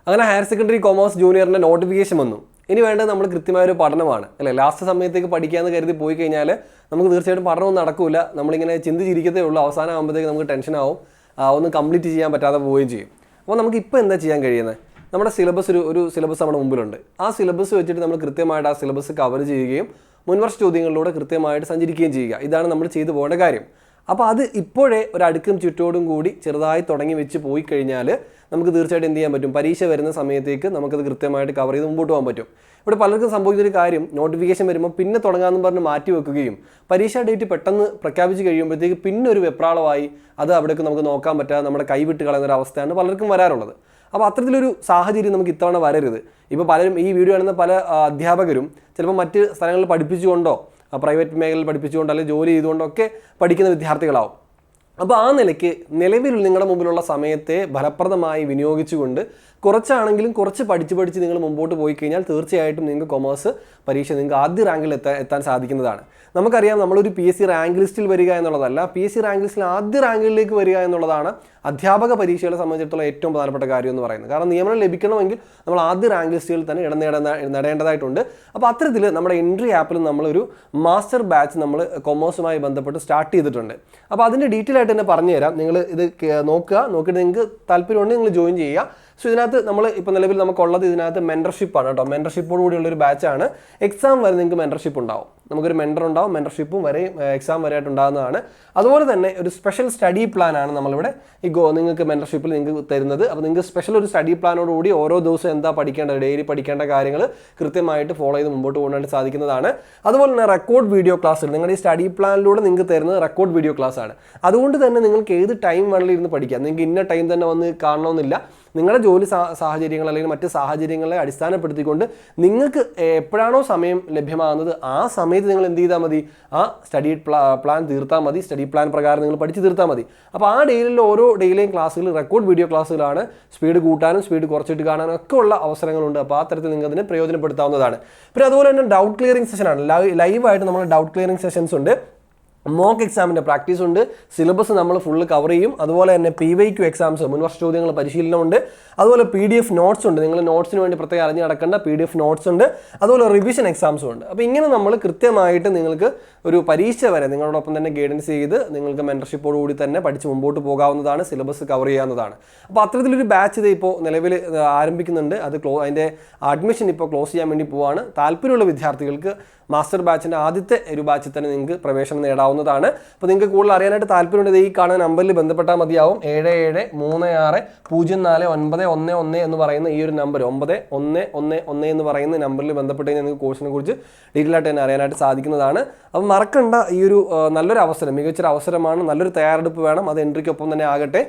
അങ്ങനെ higher secondary commerce ജൂനിയറിൻ്റെ notification വന്നു. ഇനി വേണ്ടത് നമ്മൾ കൃത്യമായൊരു പഠനമാണ് അല്ലേ. ലാസ്റ്റ് സമയത്തേക്ക് പഠിക്കാമെന്ന് കരുതി പോയി കഴിഞ്ഞാൽ നമുക്ക് തീർച്ചയായിട്ടും പഠനമൊന്നും നടക്കില്ല. നമ്മളിങ്ങനെ ചിന്തിച്ചിരിക്കത്തേ ഉള്ളൂ. അവസാനം ആകുമ്പോഴത്തേക്ക് നമുക്ക് ടെൻഷനാവും, ഒന്ന് കംപ്ലീറ്റ് ചെയ്യാൻ പറ്റാതെ പോവുകയും ചെയ്യും. അപ്പോൾ നമുക്ക് ഇപ്പോൾ എന്താ ചെയ്യാൻ കഴിയുന്നത്? നമ്മുടെ സിലബസ് ഒരു സിലബസ് നമ്മുടെ മുമ്പിലുണ്ട്. ആ സിലബസ് വെച്ചിട്ട് നമ്മൾ കൃത്യമായിട്ട് ആ സിലബസ് കവർ ചെയ്യുകയും മുൻവർഷ ചോദ്യങ്ങളിലൂടെ കൃത്യമായിട്ട് സഞ്ചരിക്കുകയും ചെയ്യുക. ഇതാണ് നമ്മൾ ചെയ്തു പോകേണ്ട കാര്യം. അപ്പോൾ അത് ഇപ്പോഴേ ഒരു അടുക്കും ചുറ്റോടും കൂടി ചെറുതായി തുടങ്ങി വെച്ച് പോയി കഴിഞ്ഞാൽ നമുക്ക് തീർച്ചയായിട്ടും എന്ത് ചെയ്യാൻ പറ്റും? പരീക്ഷ വരുന്ന സമയത്തേക്ക് നമുക്കത് കൃത്യമായിട്ട് കവർ ചെയ്ത് മുമ്പോട്ട് പോകാൻ പറ്റും. ഇവിടെ പലർക്കും സംഭവിക്കുന്നൊരു കാര്യം, നോട്ടിഫിക്കേഷൻ വരുമ്പോൾ പിന്നെ തുടങ്ങാമെന്ന് പറഞ്ഞ് മാറ്റി വെക്കുകയും പരീക്ഷാ ഡേറ്റ് പെട്ടെന്ന് പ്രഖ്യാപിച്ച് കഴിയുമ്പോഴത്തേക്ക് പിന്നെ ഒരു വെപ്രാളമായി അത് അവിടേക്ക് നമുക്ക് നോക്കാൻ പറ്റാതെ നമ്മുടെ കൈവിട്ട് കളയുന്നൊരു അവസ്ഥയാണ് പലർക്കും വരാറുള്ളത്. അപ്പോൾ അത്തരത്തിലൊരു സാഹചര്യം നമുക്ക് ഇത്തവണ വരരുത്. ഇപ്പോൾ പലരും ഈ വീഡിയോ കാണുന്ന പല അധ്യാപകരും ചിലപ്പോൾ മറ്റ് സ്ഥലങ്ങളിൽ പഠിപ്പിച്ചുകൊണ്ടോ പ്രൈവറ്റ് മേഖലയിൽ പഠിപ്പിച്ചുകൊണ്ടോ അല്ലെങ്കിൽ ജോലി ചെയ്തുകൊണ്ടൊക്കെ പഠിക്കുന്ന വിദ്യാർത്ഥികളാവും. അപ്പോൾ ആ നിലയ്ക്ക് നിലവിൽ നിങ്ങളുടെ മുമ്പിലുള്ള സമയത്തെ ഫലപ്രദമായി വിനിയോഗിച്ചുകൊണ്ട് കുറച്ചാണെങ്കിലും കുറച്ച് പഠിച്ച് നിങ്ങൾ മുമ്പോട്ട് പോയി കഴിഞ്ഞാൽ തീർച്ചയായിട്ടും നിങ്ങൾക്ക് കൊമേഴ്സ് പരീക്ഷ നിങ്ങൾക്ക് ആദ്യ റാങ്കിൽ എത്താൻ സാധിക്കുന്നതാണ്. നമുക്കറിയാം, നമ്മളൊരു PSC റാങ്ക് ലിസ്റ്റിൽ വരിക എന്നുള്ളതല്ല, PSC റാങ്ക് ലിസ്റ്റിൽ ആദ്യ റാങ്കിലേക്ക് വരിക എന്നുള്ളതാണ് അധ്യാപക പരീക്ഷകളെ സംബന്ധിച്ചിടത്തോളം ഏറ്റവും പ്രധാനപ്പെട്ട കാര്യം എന്ന് പറയുന്നത്. കാരണം നിയമനം ലഭിക്കണമെങ്കിൽ നമ്മൾ ആദ്യ റാങ്ക് ലിസ്റ്റുകളിൽ തന്നെ ഇടം നേടേണ്ടതായിട്ടുണ്ട്. അപ്പോൾ അത്തരത്തിൽ നമ്മുടെ എൻട്രി ആപ്പിൽ നമ്മളൊരു മാസ്റ്റർ ബാച്ച് നമ്മൾ കൊമേഴ്സുമായി ബന്ധപ്പെട്ട് സ്റ്റാർട്ട് ചെയ്തിട്ടുണ്ട്. അപ്പോൾ അതിൻ്റെ ഡീറ്റെയിൽ ആയിട്ട് തന്നെ പറഞ്ഞു തരാം. നിങ്ങൾ ഇത് നോക്കിയിട്ട് നിങ്ങൾക്ക് താല്പര്യമുണ്ടെങ്കിൽ നിങ്ങൾ ജോയിൻ ചെയ്യുക. സോ ഇതിനകത്ത് നമ്മൾ ഇപ്പോൾ നിലവിൽ നമുക്കുള്ളത് ഇതിനകത്ത് മെൻറ്റർഷിപ്പാണ് കേട്ടോ. മെൻറ്റർഷിപ്പോട് കൂടിയുള്ളൊരു ബാച്ചാണ്. എക്സാം വരെ നിങ്ങൾക്ക് മെൻറ്റർഷിപ്പ് ഉണ്ടാവും. നമുക്കൊരു മെൻറ്റർ ഉണ്ടാവും, മെൻറ്റർഷിപ്പും വരെ എക്സാം വരെ ആയിട്ട് ഉണ്ടാകുന്നതാണ്. അതുപോലെ തന്നെ ഒരു സ്പെഷ്യൽ സ്റ്റഡി പ്ലാനാണ് നമ്മളിവിടെ നിങ്ങൾക്ക് മെൻറ്റർഷിപ്പിൽ നിങ്ങൾക്ക് തരുന്നത്. അപ്പോൾ നിങ്ങൾക്ക് സ്പെഷ്യൽ ഒരു സ്റ്റഡി പ്ലാനോടുകൂടി ഓരോ ദിവസം എന്താ പഠിക്കേണ്ടത്, ഡെയിലി പഠിക്കേണ്ട കാര്യങ്ങൾ കൃത്യമായിട്ട് ഫോളോ ചെയ്ത് മുമ്പോട്ട് പോകാനായിട്ട് സാധിക്കുന്നതാണ്. അതുപോലെ തന്നെ റെക്കോർഡ് വീഡിയോ ക്ലാസ്സുകൾ നിങ്ങളുടെ ഈ സ്റ്റഡി പ്ലാനിലൂടെ നിങ്ങൾക്ക് തരുന്നത് റെക്കോർഡ് വീഡിയോ ക്ലാസ് ആണ്. അതുകൊണ്ട് തന്നെ നിങ്ങൾക്ക് ഏത് ടൈം വേണമെങ്കിലും ഇരുന്ന് പഠിക്കാം. നിങ്ങൾക്ക് ഇന്ന ടൈം തന്നെ വന്ന് കാണണമെന്നില്ല. നിങ്ങളുടെ ജോലി സാഹചര്യങ്ങൾ അല്ലെങ്കിൽ മറ്റ് സാഹചര്യങ്ങളെ അടിസ്ഥാനപ്പെടുത്തിക്കൊണ്ട് നിങ്ങൾക്ക് എപ്പോഴാണോ സമയം ലഭ്യമാകുന്നത് ആ സമയത്ത് നിങ്ങൾ എന്ത് ചെയ്താൽ മതി? ആ സ്റ്റഡി പ്ലാൻ തീർത്താൽ മതി. സ്റ്റഡി പ്ലാൻ പ്രകാരം നിങ്ങൾ പഠിച്ച് തീർത്താൽ മതി. അപ്പോൾ ആ ഡെയിലിൽ ഓരോ ഡെയിലിയും ക്ലാസ്സുകൾ റെക്കോർഡ് വീഡിയോ ക്ലാസ്സുകളാണ്. സ്പീഡ് കൂട്ടാനും സ്പീഡ് കുറച്ചിട്ട് കാണാനും ഒക്കെ ഉള്ള അവസരങ്ങളുണ്ട്. അപ്പോൾ ആ തരത്തിൽ നിങ്ങൾക്ക് അതിനെ പ്രയോജനപ്പെടുത്താവുന്നതാണ്. പിന്നെ അതുപോലെ തന്നെ ഡൗട്ട് ക്ലിയറിംഗ് സെഷനാണ്. ലൈവായിട്ട് നമ്മൾ ഡൗട്ട് ക്ലിയറിംഗ് സെഷൻസ് ഉണ്ട്. മോക്ക് എക്സാമിൻ്റെ പ്രാക്ടീസ് ഉണ്ട്. സിലബസ് നമ്മൾ ഫുള്ള് കവർ ചെയ്യും. അതുപോലെ തന്നെ PYQ എക്സാംസ് മുൻവർഷ ചോദ്യങ്ങൾ പരിശീലനമുണ്ട്. അതുപോലെ PDF നോട്ട്സ് ഉണ്ട്. നിങ്ങൾ നോട്ട്സിന് വേണ്ടി പ്രത്യേകം അറിഞ്ഞ് നടക്കേണ്ട PDF നോട്ട്സ് ഉണ്ട്. അതുപോലെ റിവിഷൻ എക്സാംസും ഉണ്ട്. അപ്പോൾ ഇങ്ങനെ നമ്മൾ കൃത്യമായിട്ട് നിങ്ങൾക്ക് ഒരു പരീക്ഷ വരെ നിങ്ങളോടൊപ്പം തന്നെ ഗൈഡൻസ് ചെയ്ത് നിങ്ങൾക്ക് മെൻറ്റർഷിപ്പോടുകൂടി തന്നെ പഠിച്ച് മുമ്പോട്ട് പോകാവുന്നതാണ്. സിലബസ് കവർ ചെയ്യാവുന്നതാണ്. അപ്പോൾ അത്തരത്തിലൊരു ബാച്ച് ഇത് ഇപ്പോൾ നിലവിൽ ആരംഭിക്കുന്നുണ്ട്. അതിൻ്റെ അഡ്മിഷൻ ഇപ്പോൾ ക്ലോസ് ചെയ്യാൻ വേണ്ടി പോവുകയാണ്. താല്പര്യമുള്ള വിദ്യാർത്ഥികൾക്ക് മാസ്റ്റർ ബാച്ചിൻ്റെ ആദ്യത്തെ ഒരു ബാച്ചിൽ തന്നെ നിങ്ങൾക്ക് പ്രവേശനം നേടാവുന്നതാണ്. അപ്പോൾ നിങ്ങൾക്ക് കൂടുതൽ അറിയാനായിട്ട് താല്പര്യമുണ്ടെങ്കിൽ ഈ കാണുന്ന നമ്പറിൽ ബന്ധപ്പെട്ടാൽ മതിയാവും. 7736049111 എന്ന് പറയുന്ന ഈ ഒരു നമ്പർ 9111 എന്ന് പറയുന്ന നമ്പറിൽ ബന്ധപ്പെട്ട് കഴിഞ്ഞാൽ നിങ്ങൾക്ക് കോഴ്സിനെ കുറിച്ച് ഡീറ്റെയിൽ ആയിട്ട് തന്നെ അറിയാനായിട്ട് സാധിക്കുന്നതാണ്. അപ്പോൾ മറക്കണ്ട, ഈ ഒരു നല്ലൊരു അവസരം, മികച്ചൊരു അവസരമാണ്. നല്ലൊരു തയ്യാറെടുപ്പ് വേണം. അത് എൻട്രിക്കൊപ്പം തന്നെ ആകട്ടെ.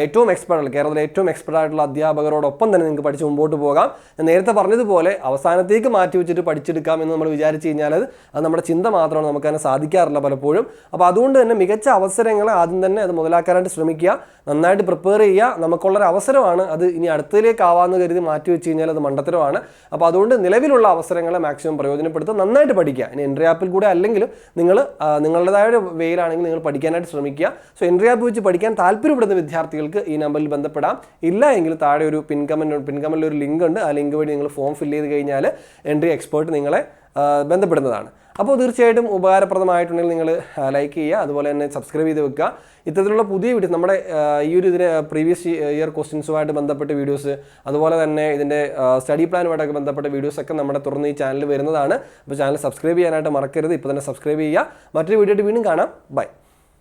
ഏറ്റവും എക്സ്പെർട്ട്, കേരളത്തിലെ ഏറ്റവും എക്സ്പെർട്ട് ആയിട്ടുള്ള അധ്യാപകരോടൊപ്പം തന്നെ നിങ്ങൾക്ക് പഠിച്ച് മുമ്പോട്ട് പോകാം. ഞാൻ നേരത്തെ പറഞ്ഞതുപോലെ അവസാനത്തേക്ക് മാറ്റി വെച്ചിട്ട് പഠിച്ചെടുക്കാം എന്ന് നമ്മൾ വിചാരിച്ച് കഴിഞ്ഞാൽ അത് നമ്മുടെ ചിന്ത മാത്രമാണ്, നമുക്ക് തന്നെ സാധിക്കാറില്ല പലപ്പോഴും. അപ്പോൾ അതുകൊണ്ട് തന്നെ മികച്ച അവസരങ്ങളെ ആദ്യം തന്നെ അത് മുതലാക്കാനായിട്ട് ശ്രമിക്കുക. നന്നായിട്ട് പ്രിപ്പയർ ചെയ്യുക. നമുക്കുള്ളൊരു അവസരമാണ്. അത് ഇനി അടുത്തതിലേക്കാവാമെന്ന് കരുതി മാറ്റി വെച്ച് കഴിഞ്ഞാൽ അത് മണ്ടത്തരമാണ്. അപ്പോൾ അതുകൊണ്ട് നിലവിലുള്ള അവസരങ്ങളെ മാക്സിമം പ്രയോജനപ്പെടുത്തുക. നന്നായിട്ട് പഠിക്കുക. ഇനി എൻട്രി ആപ്പിൽ കൂടെ അല്ലെങ്കിൽ നിങ്ങൾ നിങ്ങളുടേതായ ഒരു വേയിലാണെങ്കിൽ നിങ്ങൾ പഠിക്കാനായിട്ട് ശ്രമിക്കുക. സോ എൻട്രി ആപ്പ് വെച്ച് പഠിക്കാൻ താല്പര്യപ്പെടുന്ന വിദ്യാർത്ഥികൾക്ക് ഈ നമ്പറിൽ ബന്ധപ്പെടാം. ഇല്ല എങ്കിൽ താഴെ ഒരു പിൻകമന്റിൽ ഒരു ലിങ്ക് ഉണ്ട്. ആ ലിങ്ക് വഴി നിങ്ങൾ ഫോം ഫില്ല് ചെയ്ത് കഴിഞ്ഞാൽ എൻട്രി എക്സ്പേർട്ട് നിങ്ങളെ ബന്ധപ്പെടുന്നതാണ്. അപ്പോൾ തീർച്ചയായിട്ടും ഉപകാരപ്രദമായിട്ടുണ്ടെങ്കിൽ നിങ്ങൾ ലൈക്ക് ചെയ്യുക. അതുപോലെ തന്നെ സബ്സ്ക്രൈബ് ചെയ്ത് വെക്കുക. ഇത്തരത്തിലുള്ള പുതിയ വീഡിയോസ് നമ്മുടെ ഈ ഒരു പ്രീവിയസ് ഇയർ ക്വസ്റ്റ്യൻസുമായിട്ട് ബന്ധപ്പെട്ട വീഡിയോസ്, അതുപോലെ തന്നെ ഇതിൻ്റെ സ്റ്റഡി പ്ലാനുമായിട്ടൊക്കെ ബന്ധപ്പെട്ട വീഡിയോസൊക്കെ നമ്മുടെ തുറന്ന് ഈ ചാനൽ വരുന്നതാണ്. അപ്പോൾ ചാനൽ സബ്സ്ക്രൈബ് ചെയ്യാനായിട്ട് മറക്കരുത്. ഇപ്പോൾ തന്നെ സബ്സ്ക്രൈബ് ചെയ്യുക. മറ്റൊരു വീഡിയോ ആയിട്ട് വീണ്ടും കാണാം. ബൈ.